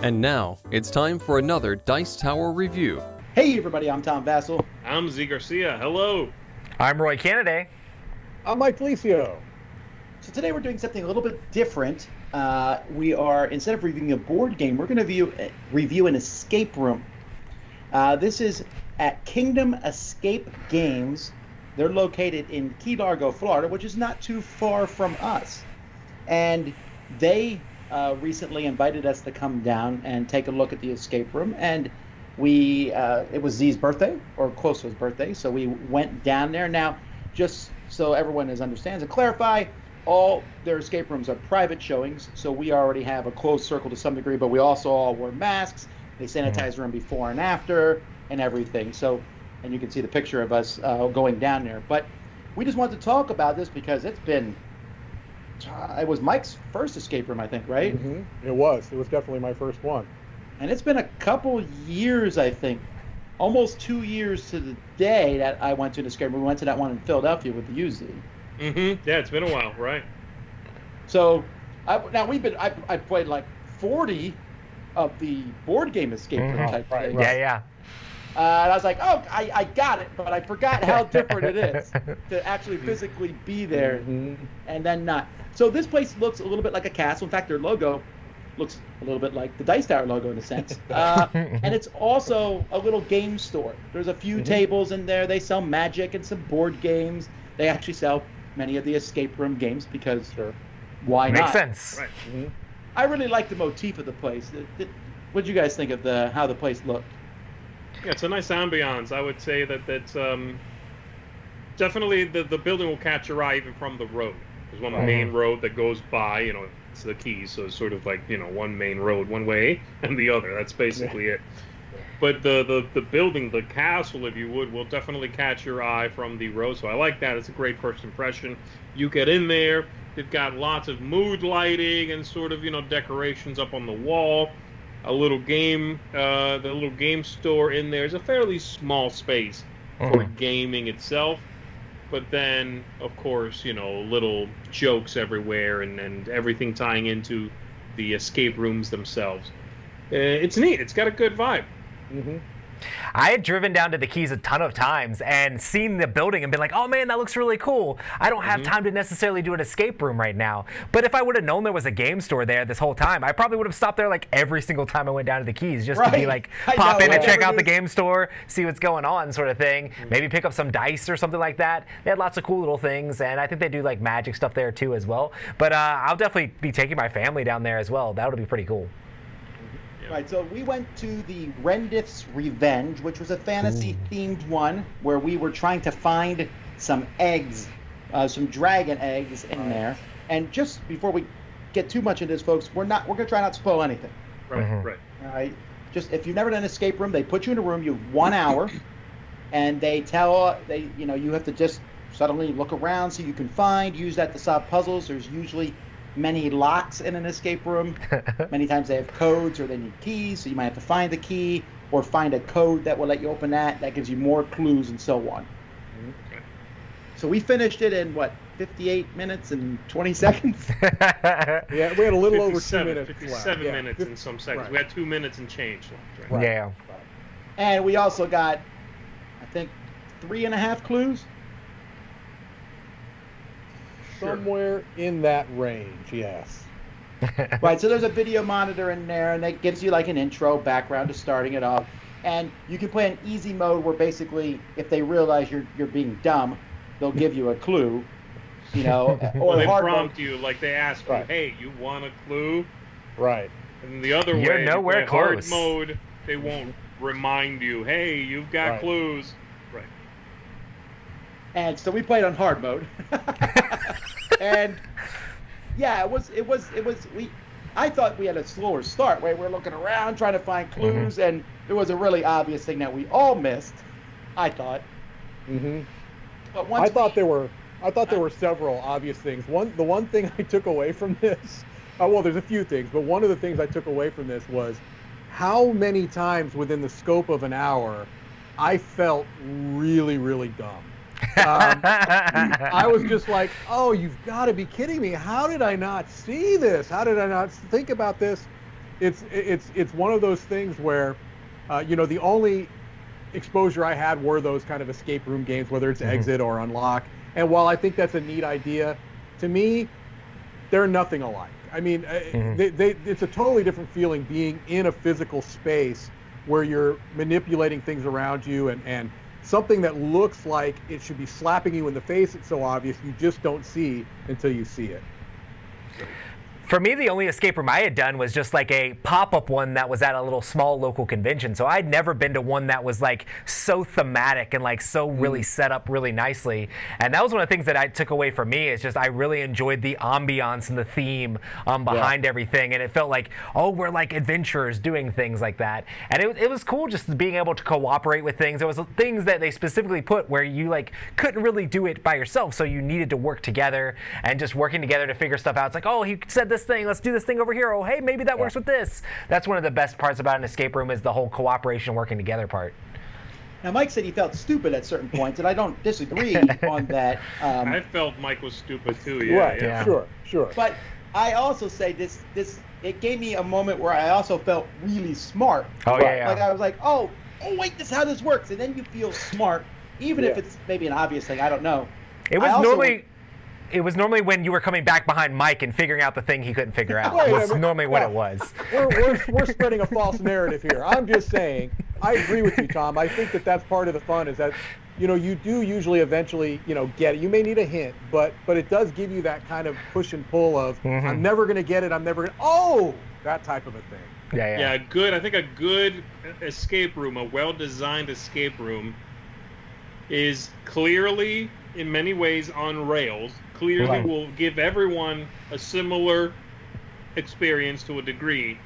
And now, it's time for another Dice Tower review. Hey everybody, I'm Tom Vassell. I'm Z Garcia. Hello. I'm Roy Kennedy. I'm Mike Felicio. So today we're doing something a little bit different. We are, instead of reviewing a board game, we're going to review an escape room. This is at Kingdom Escape Games. They're located in Key Largo, Florida, which is not too far from us. And they recently invited us to come down and take a look at the escape room. And it was Z's birthday, or close to his birthday, so we went down there. Now, just so everyone understands and clarify, all their escape rooms are private showings, so we already have a closed circle to some degree, but we also all wear masks. They sanitize the room before and after and everything. So, and you can see the picture of us going down there. But we just wanted to talk about this because it was Mike's first escape room, I think, right? Mm-hmm. It was definitely my first one. And it's been a couple years, I think, almost 2 years to the day that I went to an escape room. We went to that one in Philadelphia with the UZ. Mm-hmm. Yeah, it's been a while, right? So I played like 40 of the board game escape room type things. Yeah. And I was like, oh, I got it, but I forgot how different it is to actually physically be there and then not. So this place looks a little bit like a castle. In fact, their logo looks a little bit like the Dice Tower logo in a sense. And it's also a little game store. There's a few tables in there. They sell Magic and some board games. They actually sell many of the escape room games because why not? Makes sense. Right. Mm-hmm. I really like the motif of the place. What did you guys think of how the place looked? Yeah, it's a nice ambiance. I would say that's definitely the building will catch your eye even from the road. There's one main road that goes by, it's the Keys, so it's sort of like, one main road one way and the other. That's basically it. But the building, the castle, if you would, will definitely catch your eye from the road. So I like that. It's a great first impression. You get in there, they've got lots of mood lighting and sort of, decorations up on the wall. A little game, the little game store in there is a fairly small space for gaming itself. But then, of course, little jokes everywhere and everything tying into the escape rooms themselves. It's neat. It's got a good vibe. Mm-hmm. I had driven down to the Keys a ton of times and seen the building and been like, oh man, that looks really cool. I don't have time to necessarily do an escape room right now. But if I would have known there was a game store there this whole time, I probably would have stopped there like every single time I went down to the Keys just to be like, pop in and check out the game store, see what's going on sort of thing. Maybe pick up some dice or something like that. They had lots of cool little things, and I think they do like Magic stuff there too as well. But I'll definitely be taking my family down there as well. That would be pretty cool. Right, so we went to the Rendith's Revenge, which was a fantasy-themed one where we were trying to find some eggs, some dragon eggs in there. And just before we get too much into this, folks, we're going to try not to spoil anything. Right. All right. Just if you've never done an escape room, they put you in a room. You have 1 hour, and you have to just suddenly look around so you can use that to solve puzzles. There's usually many locks in an escape room. Many times they have codes or they need keys, so you might have to find the key or find a code that will let you open that. That gives you more clues and so on. So we finished it in 58 minutes and 20 seconds? Yeah, we had a little over 2 minutes 57 left. minutes and some seconds. Right. We had 2 minutes and change left, right? Yeah. And we also got, I think, 3.5 clues. Somewhere in that range, yes. Right, so there's a video monitor in there, and that gives you like an intro background to starting it off. And you can play an easy mode where basically, if they realize you're being dumb, they'll give you a clue, or they hard prompt mode. you, like they ask you, hey, you want a clue? Right. And the other You're way, nowhere you play hard close. mode, they won't remind you, hey, you've got clues. Right. And so we played on hard mode. And yeah, I thought we had a slower start, right? We're looking around trying to find clues, and it was a really obvious thing that we all missed, I thought. But I thought there were several obvious things. The one thing I took away from this, there's a few things, but one of the things I took away from this was how many times within the scope of an hour I felt really, really dumb. I was just like, oh, you've got to be kidding me. How did I not see this? How did I not think about this? It's one of those things where, the only exposure I had were those kind of escape room games, whether it's Exit or Unlock. And while I think that's a neat idea, to me, they're nothing alike. I mean, it's a totally different feeling being in a physical space where you're manipulating things around you and something that looks like it should be slapping you in the face. It's so obvious, you just don't see until you see it. For me, the only escape room I had done was just like a pop-up one that was at a little small local convention. So I'd never been to one that was like so thematic and like so really set up really nicely. And that was one of the things that I took away from me is just I really enjoyed the ambiance and the theme behind everything. And it felt like, oh, we're like adventurers doing things like that. And it was cool just being able to cooperate with things. There was things that they specifically put where you like couldn't really do it by yourself. So you needed to work together and just working together to figure stuff out. It's like, oh, he said this thing, let's do this thing over here. Oh, hey, maybe that works with this. That's one of the best parts about an escape room is the whole cooperation, working together part. Now, Mike said he felt stupid at certain points, and I don't disagree on that. I felt Mike was stupid too. Right, Yeah. Sure. But I also say this it gave me a moment where I also felt really smart. Oh, yeah. Like I was like, oh wait, this is how this works, and then you feel smart, even if it's maybe an obvious thing. I don't know. It was normally when you were coming back behind Mike and figuring out the thing he couldn't figure out. Was normally what it was. We're spreading a false narrative here. I'm just saying, I agree with you, Tom. I think that's part of the fun is that, you do usually eventually, get it. You may need a hint, but it does give you that kind of push and pull of, I'm never going to get it. I'm never going to, that type of a thing. Yeah, I think a good escape room, a well-designed escape room is clearly, in many ways, on rails. Clearly will give everyone a similar experience to a degree,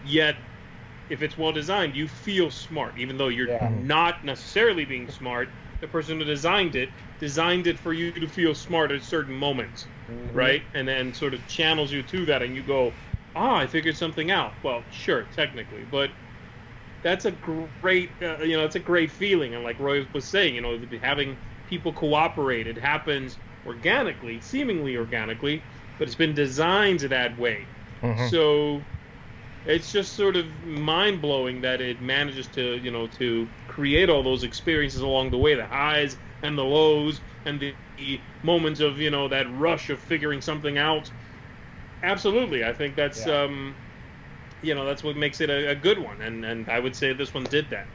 yet if it's well designed, you feel smart, even though you're not necessarily being smart. The person who designed it for you to feel smart at certain moments, right? And then sort of channels you to that, and you go, I figured something out. Well, sure, technically, but that's a great, it's a great feeling. And like Roy was saying, having people cooperate, it happens organically, seemingly organically, but it's been designed that way. So it's just sort of mind-blowing that it manages to, to create all those experiences along the way, the highs and the lows and the moments of, that rush of figuring something out. Absolutely. I think that's, that's what makes it a good one. And I would say this one did that.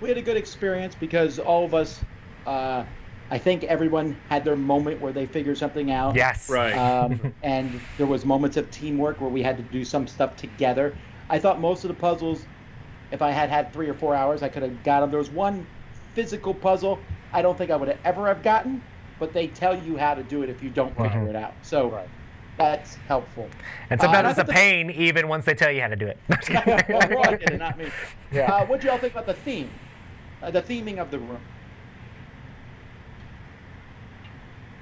We had a good experience because all of us, I think everyone had their moment where they figured something out. Yes. Right. And there was moments of teamwork where we had to do some stuff together. I thought most of the puzzles, if I had 3 or 4 hours, I could have got them. There was one physical puzzle I don't think I would ever have gotten, but they tell you how to do it if you don't figure it out. So that's helpful. And sometimes it's a pain even once they tell you how to do it. Roy did it, not me. What do y'all think about the theme? The theming of the room?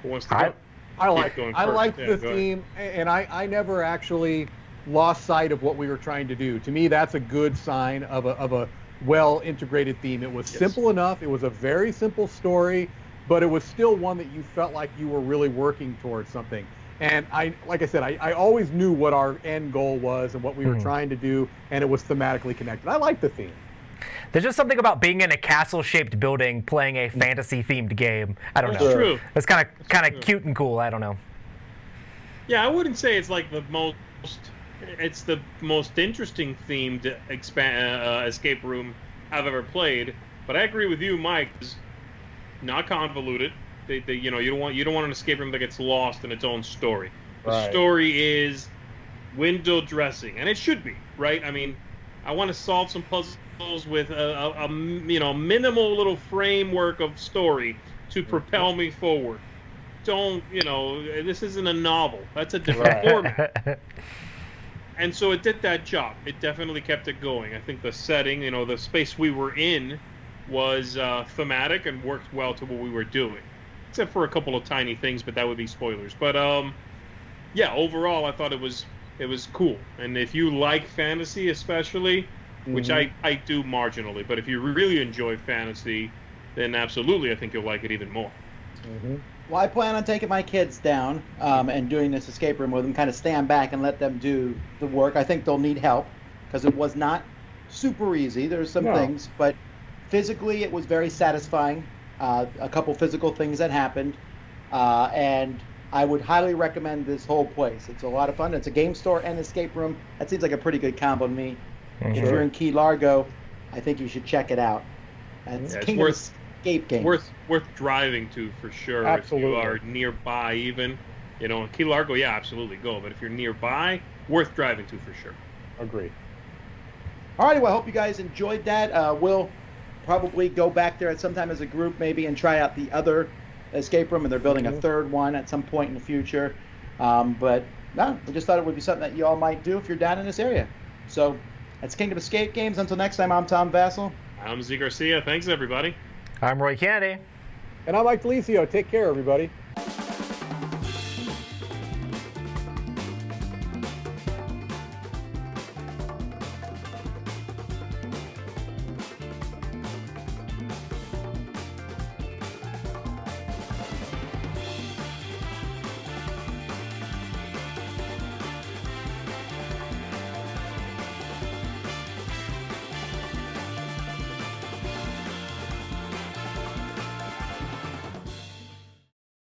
Who wants to go? I like the theme, and I never actually lost sight of what we were trying to do. To me, that's a good sign of a well-integrated theme. It was simple enough. It was a very simple story, but it was still one that you felt like you were really working towards something. And like I said, I always knew what our end goal was and what we were trying to do, and it was thematically connected. I like the theme. There's just something about being in a castle-shaped building playing a fantasy-themed game. I don't know. That's true. It's kind of cute and cool. I don't know. Yeah, I wouldn't say it's like the most. It's the most interesting themed escape room I've ever played. But I agree with you, Mike. It's not convoluted. You don't want an escape room that gets lost in its own story. The story is window dressing, and it should be, right? I mean, I want to solve some puzzles with a minimal little framework of story to propel me forward. Don't, this isn't a novel. That's a different format. And so it did that job. It definitely kept it going. I think the setting, the space we were in was thematic and worked well to what we were doing. Except for a couple of tiny things, but that would be spoilers. But overall I thought it was cool. And if you like fantasy especially, which I do marginally, but if you really enjoy fantasy, then absolutely I think you'll like it even more. Well, I plan on taking my kids down and doing this escape room with them, kind of stand back and let them do the work. I think they'll need help because it was not super easy. There's some things, but physically it was very satisfying. A couple physical things that happened. And I would highly recommend this whole place. It's a lot of fun. It's a game store and escape room. That seems like a pretty good combo to me. If you're in Key Largo, I think you should check it out. It's Kingdom Escape game. Worth driving to for sure. Absolutely. If you are nearby, even Key Largo, yeah, absolutely go. But if you're nearby, worth driving to for sure. Agreed. All right. Well, I hope you guys enjoyed that. We'll probably go back there at some time as a group, maybe, and try out the other escape room, and they're building a third one at some point in the future. But no, I just thought it would be something that you all might do if you're down in this area. So that's Kingdom Escape Games. Until next time, I'm Tom Vassell. I'm Z Garcia. Thanks, everybody. I'm Roy Kennedy. And I'm Mike Delicio. Take care, everybody.